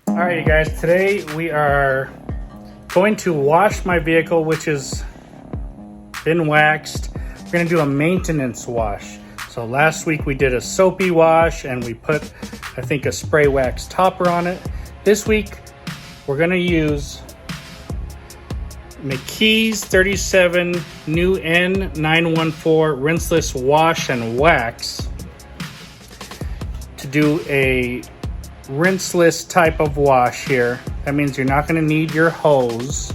Alright guys, today we are going to wash my vehicle, which has been waxed. We're going to do a maintenance wash. So last week we did a soapy wash and we put, I think, a spray wax topper on it. This week we're going to use McKee's 37 new N-914 Rinseless Wash and Wax to do a rinseless type of wash here. That means you're not going to need your hose.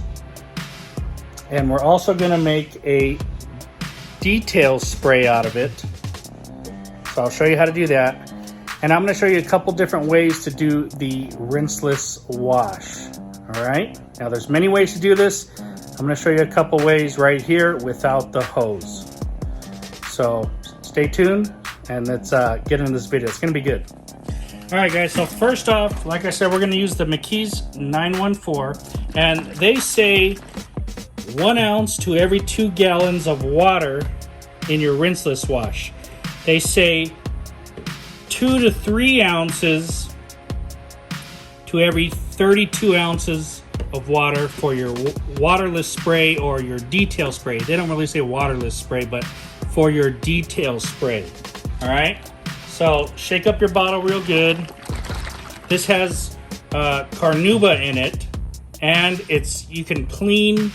And we're also going to make a detail spray out of it. So I'll show you how to do that. And I'm going to show you a couple different ways to do the rinseless wash. All right. Now there's many ways to do this. I'm going to show you a couple ways right here without the hose. So stay tuned and let's get into this video. It's going to be good. All right, guys, so first off, like I said, we're going to use the McKee's 914, and they say 1 ounce to every 2 gallons of water in your rinseless wash. They say 2 to 3 ounces to every 32 ounces of water for your waterless spray or your detail spray. They don't really say waterless spray, but for your detail spray. All right. So shake up your bottle real good. This has carnauba in it, and you can clean,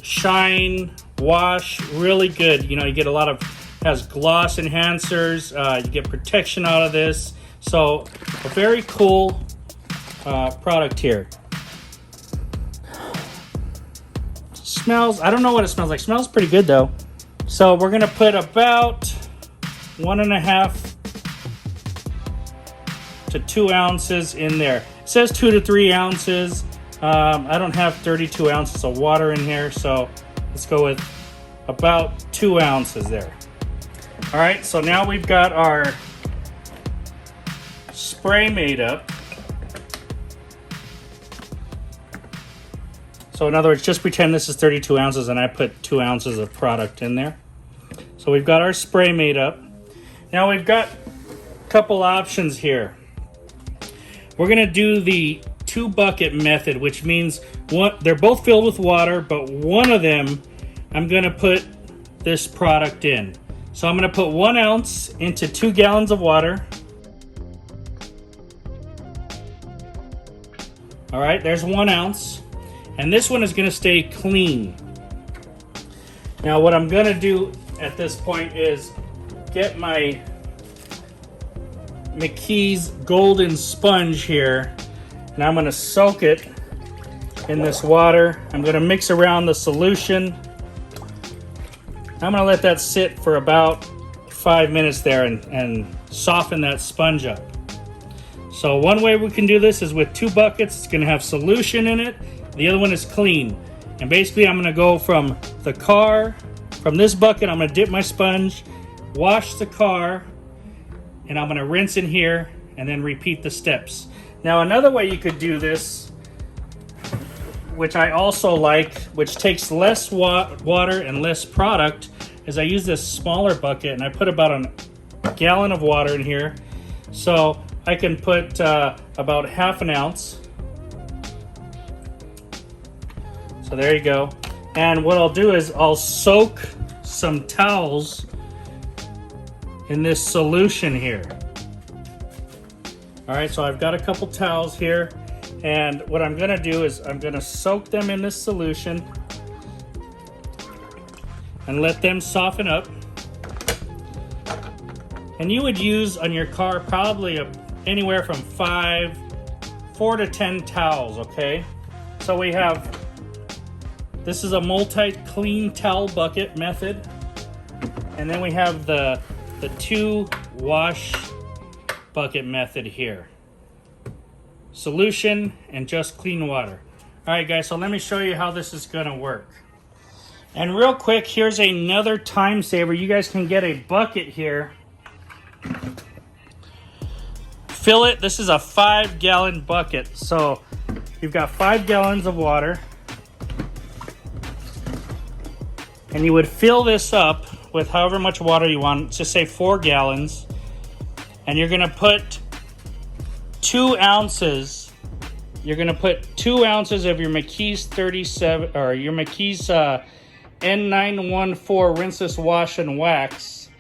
shine, wash really good. You know, you get a lot of, has gloss enhancers. You get protection out of this. So a very cool product here. Smells, I don't know what it smells like. Smells pretty good though. So we're gonna put about 1.5 to 2 ounces in there. It says 2 to 3 ounces. I don't have 32 ounces of water in here, so let's go with about 2 ounces there. All right, so now we've got our spray made up. So in other words, just pretend this is 32 ounces and I put 2 ounces of product in there. So we've got our spray made up. Now we've got a couple options here. We're gonna do the 2 bucket method, which means they're both filled with water, but one of them I'm gonna put this product in. So I'm gonna put 1 ounce into 2 gallons of water. All right, there's 1 ounce. And this one is gonna stay clean. Now what I'm gonna do at this point is get my McKee's golden sponge here, and I'm going to soak it in this water. I'm going to mix around the solution. I'm going to let that sit for about 5 minutes there and soften that sponge up. So one way we can do this is with 2 buckets. It's going to have solution in it. The other one is clean. And basically I'm going to go from the car, from this bucket, I'm going to dip my sponge, wash the car, and I'm going to rinse in here and then repeat the steps. Now another way you could do this, which I also like, which takes less water and less product, is I use this smaller bucket and I put about a gallon of water in here. So I can put about 1/2 ounce. So there you go. And what I'll do is I'll soak some towels in this solution here. All right, so I've got a couple towels here, and what I'm gonna do is I'm gonna soak them in this solution and let them soften up. And you would use on your car probably anywhere from 4 to 10 towels, okay? So we have, this is a multi-clean towel bucket method, and then we have the 2 wash bucket method here. Solution and just clean water. All right, guys, so let me show you how this is gonna work. And real quick, here's another time saver. You guys can get a bucket here. Fill it, this is a 5-gallon bucket. So you've got 5 gallons of water, and you would fill this up with however much water you want, just say 4 gallons, and you're gonna put 2 ounces. You're gonna put 2 ounces of your McKee's 37 or your McKee's N-914 Rinseless Wash and Wax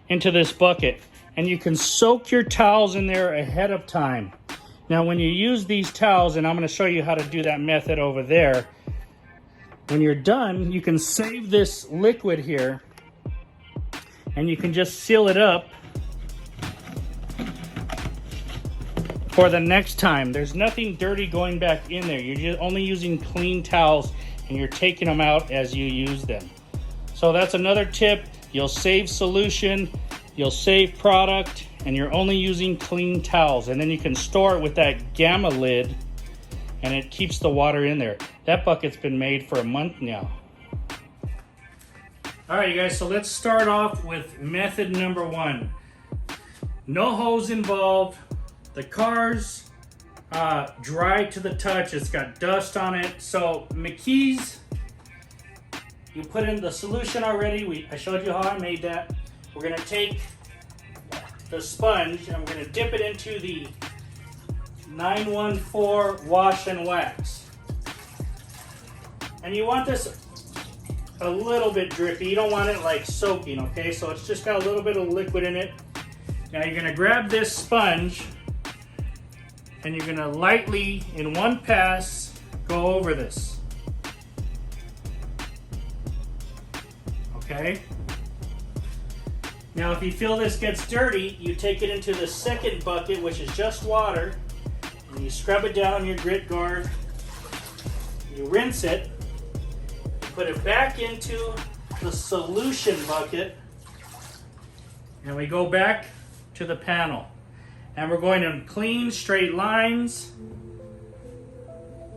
into this bucket, and you can soak your towels in there ahead of time. Now, when you use these towels, and I'm going to show you how to do that method over there, when you're done, you can save this liquid here, and you can just seal it up for the next time. There's nothing dirty going back in there. You're just only using clean towels, and you're taking them out as you use them. So that's another tip. You'll save solution, you'll save product, and you're only using clean towels. And then you can store it with that gamma lid, and it keeps the water in there. That bucket's been made for a month now. All right, you guys, so let's start off with method number 1. No hose involved. The car's dry to the touch. It's got dust on it. So McKee's, you put in the solution already. I showed you how I made that. We're gonna take the sponge and we're gonna dip it into the 914 Wash and Wax. And you want this a little bit drippy. You don't want it like soaking, okay? So it's just got a little bit of liquid in it. Now you're gonna grab this sponge and you're gonna lightly, in one pass, go over this. Okay? Now if you feel this gets dirty, you take it into the second bucket, which is just water, and you scrub it down on your grit guard, you rinse it, you put it back into the solution bucket, and we go back to the panel. And we're going in clean, straight lines.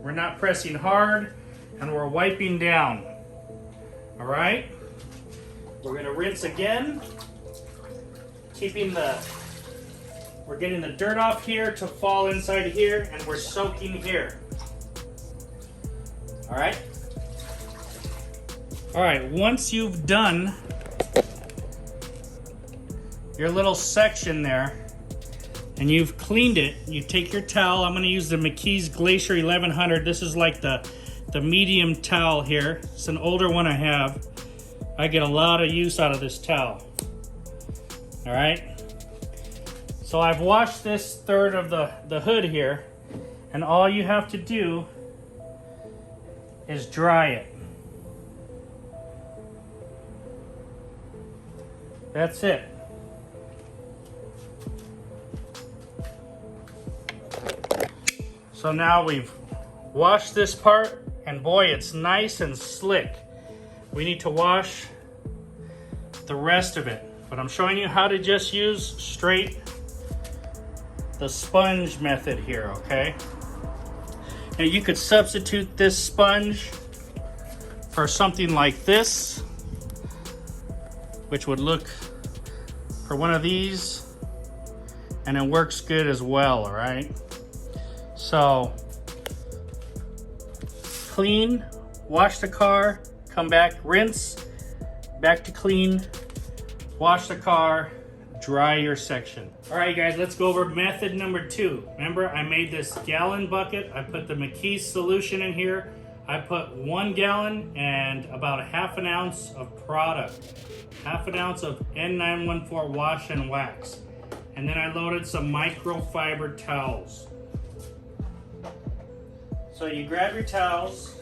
We're not pressing hard, and we're wiping down. All right? We're gonna rinse again, we're getting the dirt off here to fall inside here, and we're soaking here. All right? All right, once you've done your little section there, and you've cleaned it, you take your towel. I'm gonna use the McKee's Glacier 1100. This is like the medium towel here. It's an older one I have. I get a lot of use out of this towel. All right. So I've washed this third of the hood here, and all you have to do is dry it. That's it. So now we've washed this part, and boy, it's nice and slick. We need to wash the rest of it, but I'm showing you how to just use straight the sponge method here, okay? Now you could substitute this sponge for something like this, which would look for one of these, and it works good as well, all right? So, clean, wash the car, come back, rinse, back to clean, wash the car, dry your section. All right, guys, let's go over method number 2. Remember, I made this gallon bucket. I put the McKee's solution in here. I put 1 gallon and about 1/2 ounce of product, 1/2 ounce of N-914 Wash and Wax. And then I loaded some microfiber towels. So you grab your towels,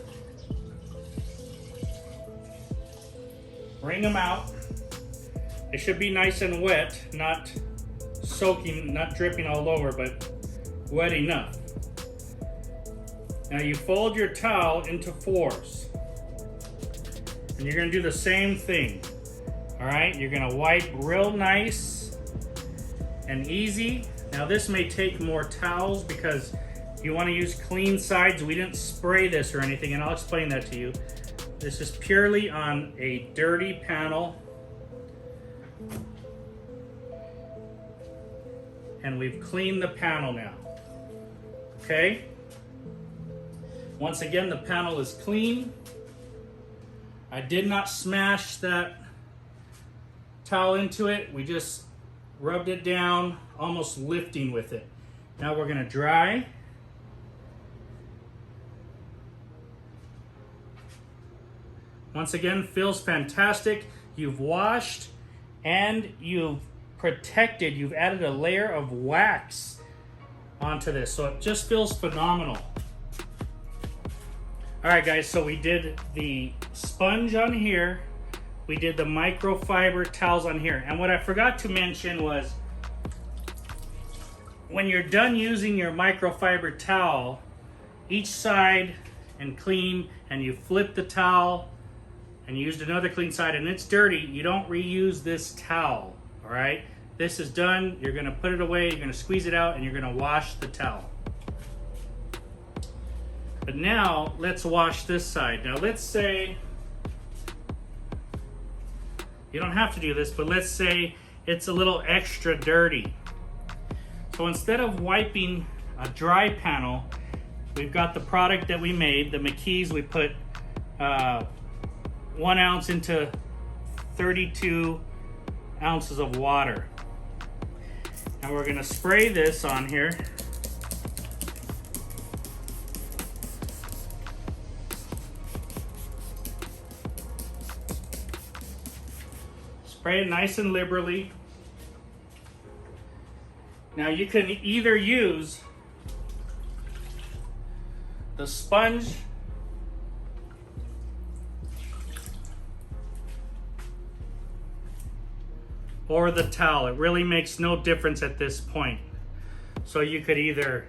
wring them out. It should be nice and wet, not soaking, not dripping all over, but wet enough. Now you fold your towel into 4s. And you're gonna do the same thing. All right, you're gonna wipe real nice and easy. Now this may take more towels because you wanna use clean sides. We didn't spray this or anything, and I'll explain that to you. This is purely on a dirty panel. And we've cleaned the panel now, okay? Once again, the panel is clean. I did not smash that towel into it. We just rubbed it down, almost lifting with it. Now we're gonna dry. Once again, feels fantastic. You've washed and you've protected. You've added a layer of wax onto this, so it just feels phenomenal. All right, guys, so we did the sponge on here. We did the microfiber towels on here. And what I forgot to mention was, when you're done using your microfiber towel, each side and clean, and you flip the towel and you used another clean side and it's dirty, you don't reuse this towel, all right? This is done, you're gonna put it away, you're gonna squeeze it out, and you're gonna wash the towel. But now, let's wash this side. Now let's say, you don't have to do this, but let's say it's a little extra dirty. So instead of wiping a dry panel, we've got the product that we made, the McKee's. We put 1 ounce into 32 ounces of water. Now we're gonna spray this on here. Spray it nice and liberally. Now you can either use the sponge or the towel. It really makes no difference at this point. So you could either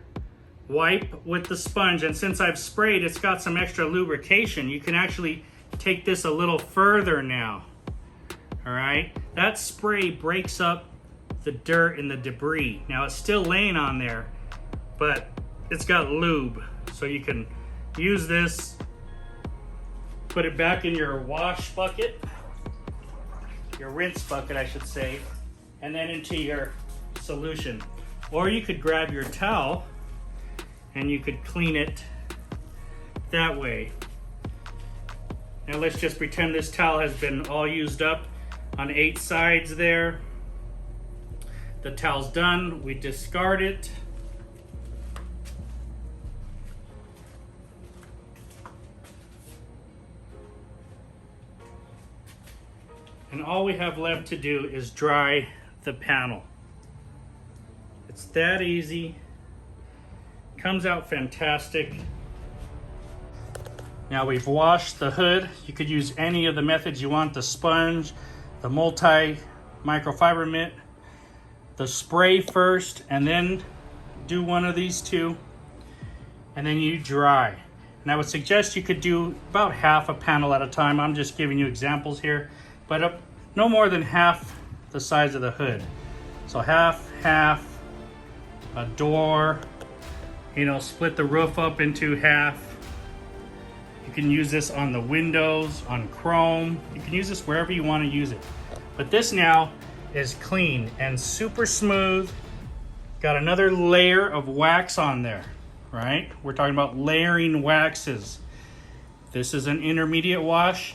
wipe with the sponge, and since I've sprayed, it's got some extra lubrication. You can actually take this a little further now. All right, that spray breaks up the dirt and the debris. Now it's still laying on there, but it's got lube. So you can use this, put it back in your wash bucket, your rinse bucket, I should say, and then into your solution. Or you could grab your towel and you could clean it that way. Now let's just pretend this towel has been all used up on 8 sides there. The towel's done, we discard it. And all we have left to do is dry the panel. It's that easy. Comes out fantastic. Now we've washed the hood. You could use any of the methods you want, the sponge, the microfiber mitt, the spray first, and then do one of these two, and then you dry. And I would suggest you could do about half a panel at a time. I'm just giving you examples here, but no more than half the size of the hood. So half, a door, you know, split the roof up into half. You can use this on the windows, on chrome. You can use this wherever you want to use it. But this now is clean and super smooth. Got another layer of wax on there, right? We're talking about layering waxes. This is an intermediate wash.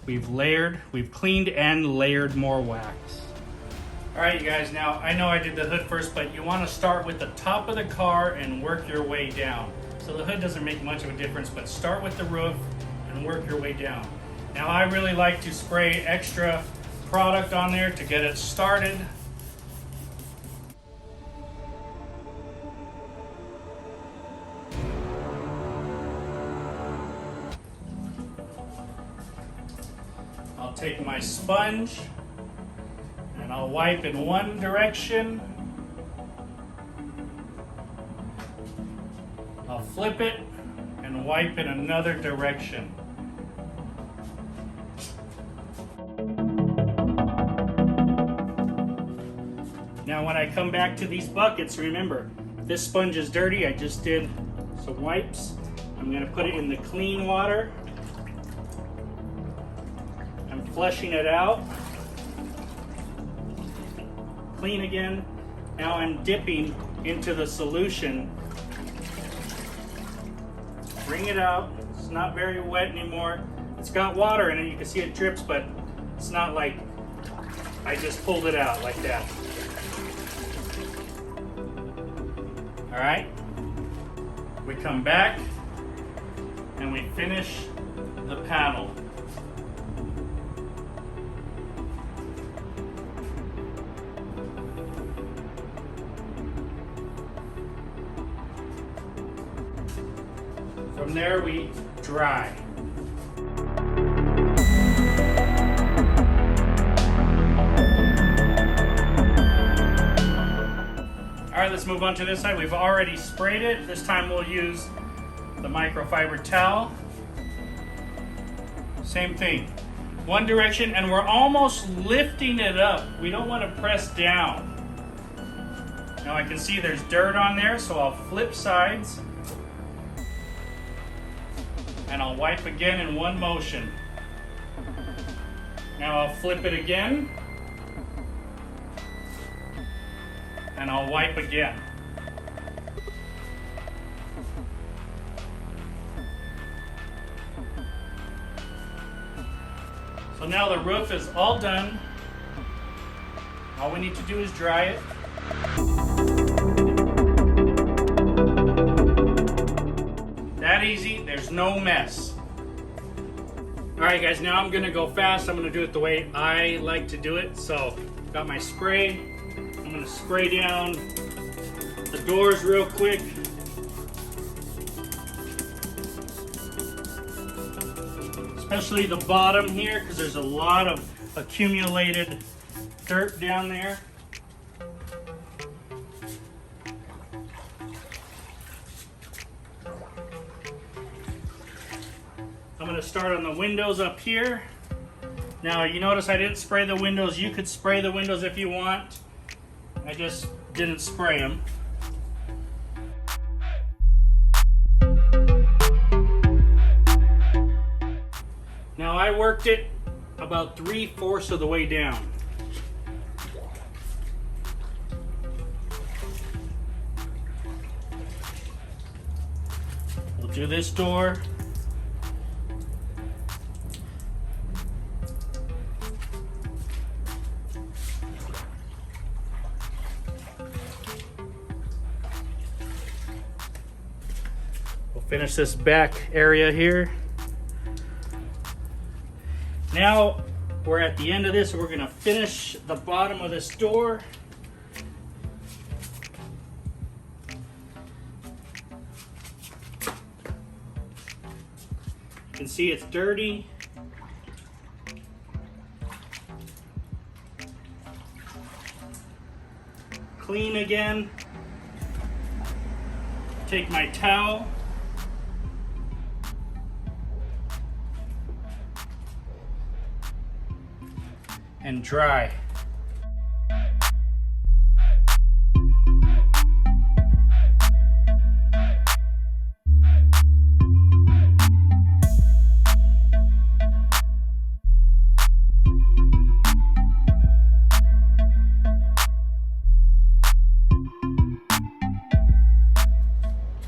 We've cleaned and layered more wax. All right, you guys, now I know I did the hood first, but you want to start with the top of the car and work your way down. So the hood doesn't make much of a difference, but start with the roof and work your way down. Now I really like to spray extra product on there to get it started. I'll take my sponge and I'll wipe in one direction. I'll flip it and wipe in another direction. Now when I come back to these buckets, remember, this sponge is dirty. I just did some wipes. I'm gonna put it in the clean water. I'm flushing it out. Clean again. Now I'm dipping into the solution. Bring it out. It's not very wet anymore. It's got water in it. You can see it drips, but it's not like I just pulled it out like that. All right. We come back and we finish the panel. From there we dry. All right, let's move on to this side. We've already sprayed it. This time we'll use the microfiber towel. Same thing. One direction, and we're almost lifting it up. We don't want to press down. Now I can see there's dirt on there, so I'll flip sides. And I'll wipe again in one motion. Now I'll flip it again. And I'll wipe again. So now the roof is all done. All we need to do is dry it. That easy, there's no mess. All right guys, now I'm gonna go fast. I'm gonna do it the way I like to do it. So, got my spray. I'm gonna spray down the doors real quick. Especially the bottom here, because there's a lot of accumulated dirt down there. I'm going to start on the windows up here. Now you notice I didn't spray the windows. You could spray the windows if you want. I just didn't spray them. Now I worked it about 3/4 of the way down. We'll do this door. We'll finish this back area here. Now we're at the end of this. We're going to finish the bottom of this door. You can see it's dirty. Clean again. Take my towel. And dry.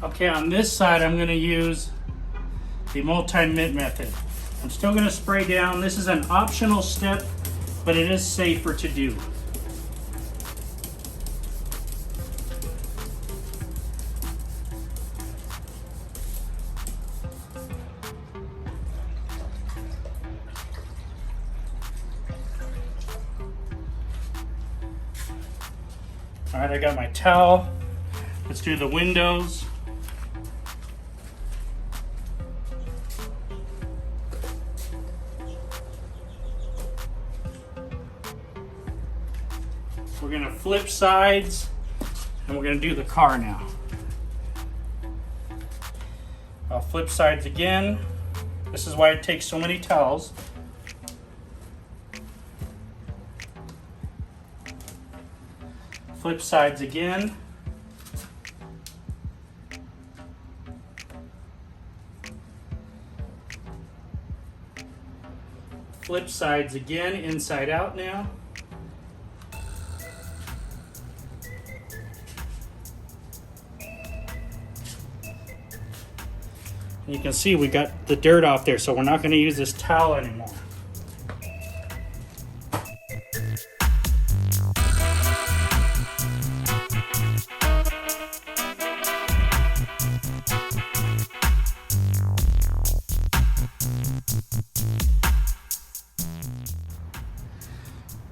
Okay, on this side I'm going to use the multi-mitt method. I'm still going to spray down. This is an optional step, but it is safer to do. All right, I got my towel. Let's do the windows. We're gonna flip sides and we're gonna do the car now. I'll flip sides again. This is why it takes so many towels. Flip sides again. Flip sides again, inside out now. You can see we got the dirt off there, so we're not going to use this towel anymore.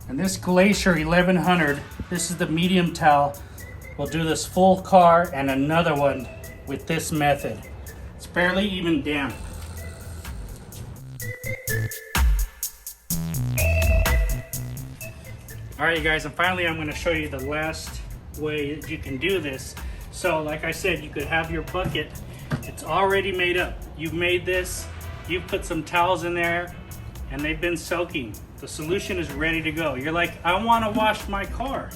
And this Glacier 1100, this is the medium towel. We'll do this full car and another one with this method. It's barely even damp. All right, you guys, and finally I'm going to show you the last way that you can do this. So like I said, you could have your bucket. It's already made up. You've made this, you've put some towels in there, and they've been soaking. The solution is ready to go. You're like, I want to wash my car.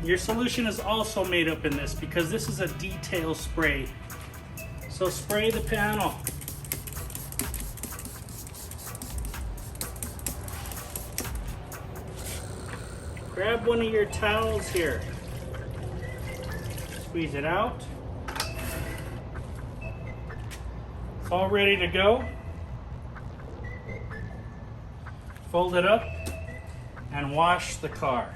Your solution is also made up in this because this is a detail spray. So spray the panel. Grab one of your towels here. Squeeze it out. It's all ready to go. Fold it up and wash the car.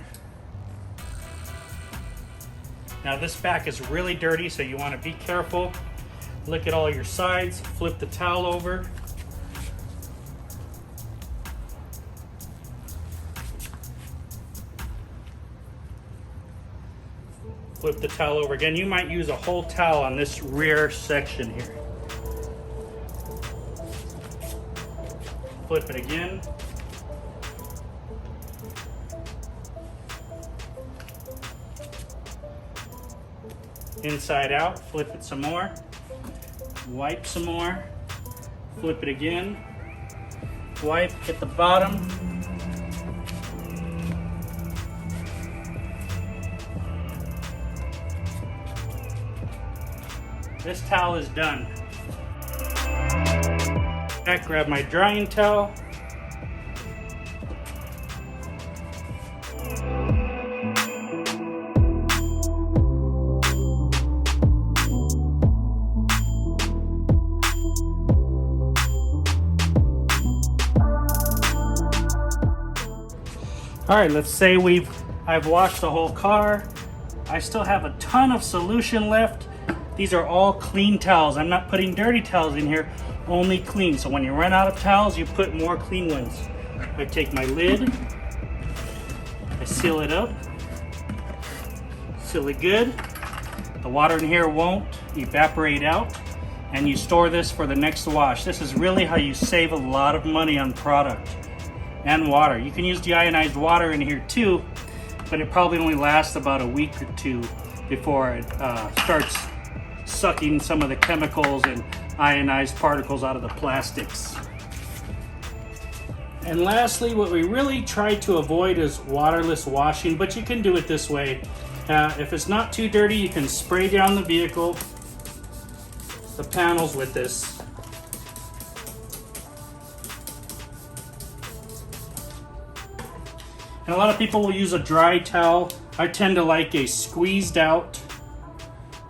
Now this back is really dirty, so you want to be careful. Look at all your sides, flip the towel over. Flip the towel over again. You might use a whole towel on this rear section here. Flip it again. Inside out, flip it some more, wipe some more, flip it again, wipe at the bottom, this towel is done. Back, grab my drying towel. All right, let's say I've washed the whole car. I still have a ton of solution left. These are all clean towels. I'm not putting dirty towels in here, only clean. So when you run out of towels, you put more clean ones. I take my lid, I seal it up, seal it good. The water in here won't evaporate out, and you store this for the next wash. This is really how you save a lot of money on product and water. You can use deionized water in here too, but it probably only lasts about a week or two before it starts sucking some of the chemicals and ionized particles out of the plastics. And lastly, what we really try to avoid is waterless washing, but you can do it this way. If it's not too dirty, you can spray down the vehicle, the panels with this. And a lot of people will use a dry towel. I tend to like a squeezed out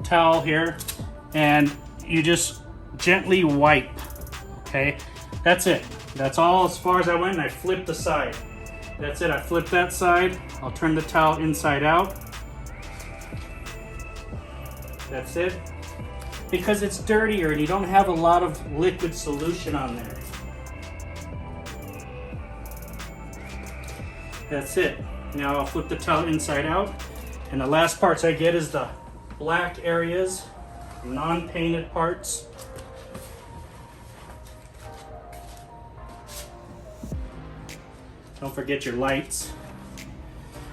towel here, and you just gently wipe, okay? That's it. That's all as far as I went, and I flip the side. That's it, I flip that side. I'll turn the towel inside out. That's it. Because it's dirtier and you don't have a lot of liquid solution on there. That's it. Now I'll flip the towel inside out, and the last parts I get is the black areas, non-painted parts. Don't forget your lights.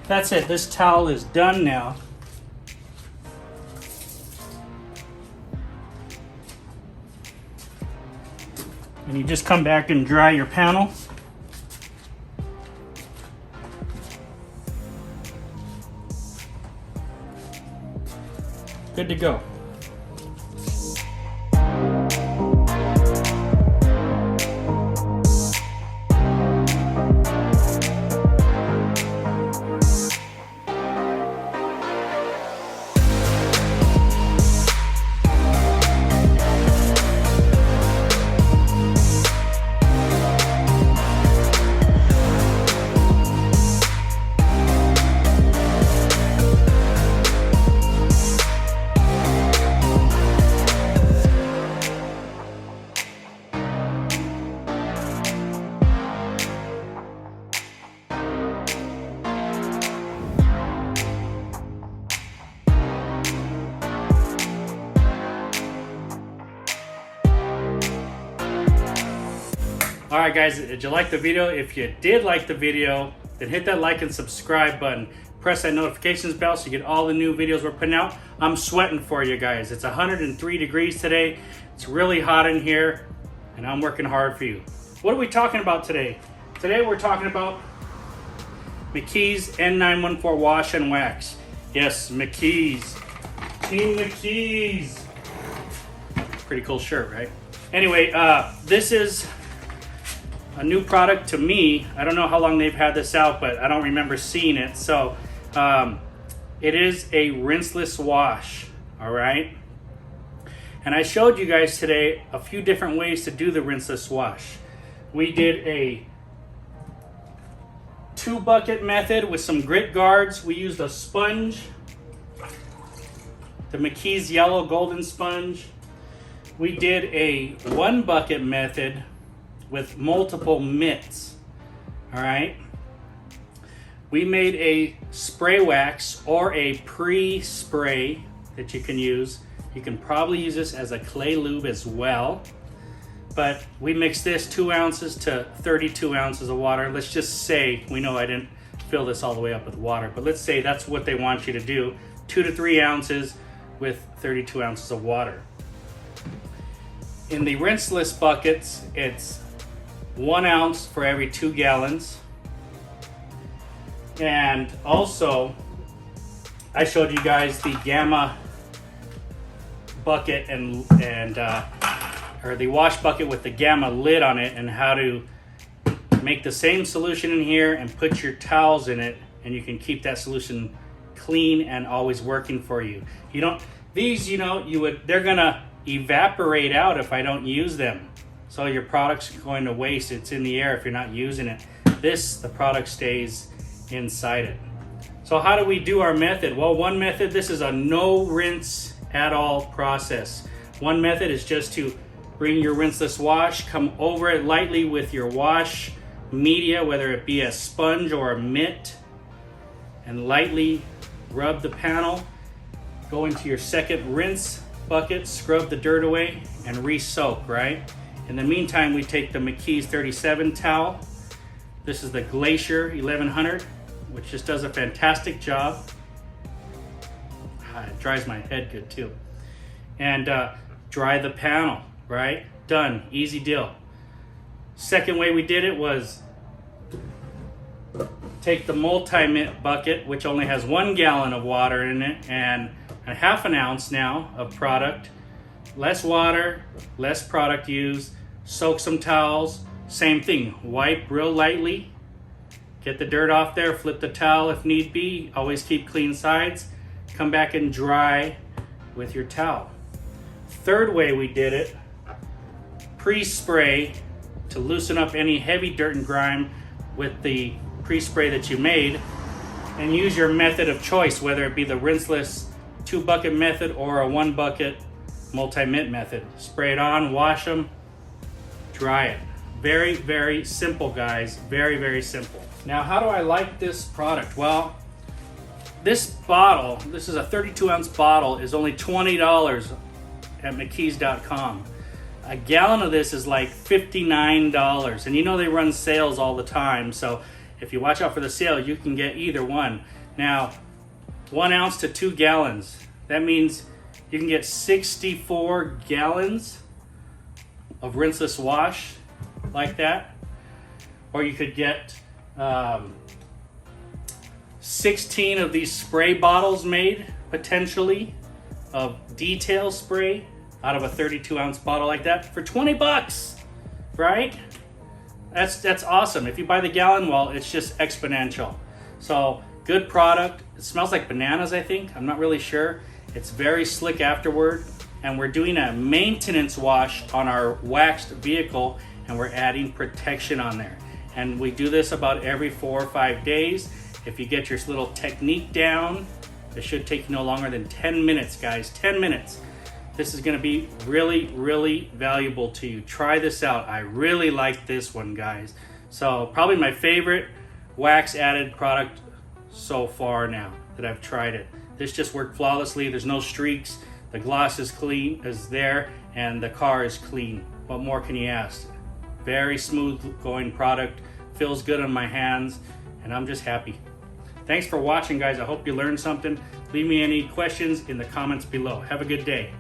That's it. This towel is done now. And you just come back and dry your panel. Good to go. All right, guys, did you like the video? If you did like the video, then hit that like and subscribe button. Press that notifications bell so you get all the new videos we're putting out. I'm sweating for you guys. It's 103 degrees today. It's really hot in here, and I'm working hard for you. What are we talking about today? Today we're talking about McKee's N-914 Wash and Wax. Yes, McKee's. Team McKee's. Pretty cool shirt, right? Anyway, this is a new product to me. I don't know how long they've had this out, but I don't remember seeing it. So it is a rinseless wash, all right? And I showed you guys today a few different ways to do the rinseless wash. We did a 2-bucket method with some grit guards. We used a sponge, the McKee's yellow golden sponge. We did a 1-bucket method with multiple mitts, all right? We made a spray wax or a pre-spray that you can use. You can probably use this as a clay lube as well, but we mixed this 2 ounces to 32 ounces of water. Let's just say, we know I didn't fill this all the way up with water, but let's say that's what they want you to do, 2 to 3 ounces with 32 ounces of water. In the rinseless buckets, it's 1 ounce for every 2 gallons. And also, I showed you guys the gamma bucket or the wash bucket with the gamma lid on it, and how to make the same solution in here and put your towels in it, and you can keep that solution clean and always working for you. You don't, these, you know, they're gonna evaporate out if I don't use them. So your product's going to waste. It's in the air if you're not using it. The product stays inside it. So how do we do our method? Well, one method, this is a no rinse at all process. One method is just to bring your rinseless wash, come over it lightly with your wash media, whether it be a sponge or a mitt, and lightly rub the panel. Go into your second rinse bucket, scrub the dirt away, and re-soak, right? In the meantime, we take the McKee's 37 towel. This is the Glacier 1100, which just does a fantastic job. It dries my head good too. And dry the panel, right? Done, easy deal. Second way we did it was take the multi-mitt bucket, which only has 1 gallon of water in it, and a half an ounce now of product. Less water, less product used. Soak some towels, same thing. Wipe real lightly, get the dirt off there, flip the towel if need be. Always keep clean sides. Come back and dry with your towel. Third way we did it, pre-spray to loosen up any heavy dirt and grime with the pre-spray that you made, and use your method of choice, whether it be the rinseless 2-bucket method or a 1-bucket multi-mitt method. Spray it on, wash them, dry it. Very, very simple, guys. Very, very simple. Now, how do I like this product? Well, this bottle, this is a 32-ounce bottle, is only $20 at McKee's.com. A gallon of this is like $59, and you know they run sales all the time, so if you watch out for the sale, you can get either one. Now, 1 ounce to 2 gallons. That means you can get 64 gallons of rinseless wash like that. Or you could get 16 of these spray bottles made, potentially, of detail spray out of a 32-ounce bottle like that for 20 bucks, right? That's awesome. If you buy the gallon, well, it's just exponential. So, good product. It smells like bananas, I think. I'm not really sure. It's very slick afterward. And we're doing a maintenance wash on our waxed vehicle, and we're adding protection on there. And we do this about every 4 or 5 days. If you get your little technique down, it should take you no longer than 10 minutes, guys. 10 minutes. This is going to be really, really valuable to you. Try this out. I really like this one, guys. So probably my favorite wax added product so far now that I've tried it. This just worked flawlessly. There's no streaks. The gloss is clean, is there, and the car is clean. What more can you ask? Very smooth going product, feels good on my hands, and I'm just happy. Thanks for watching, guys. I hope you learned something. Leave me any questions in the comments below. Have a good day.